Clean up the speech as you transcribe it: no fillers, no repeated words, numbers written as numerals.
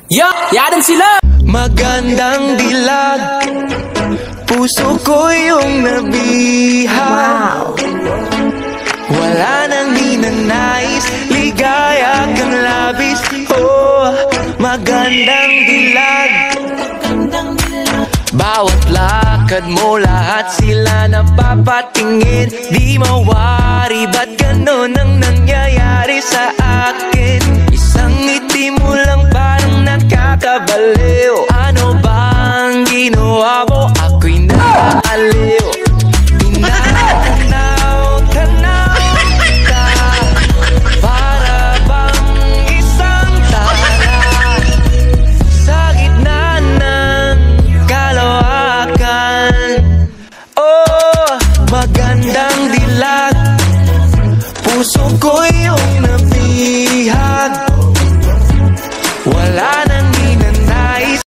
Yo, yaran sila! Magandang dilag, puso ko yung nabihag. Wala nang ninanais, ligaya kang labis. Oh, magandang dilag. Bawat lakad mo, lahat sila napapatingin. Di mawari, ba't ganon ang nangyayari sa akin? Isang ngiti mo lang ba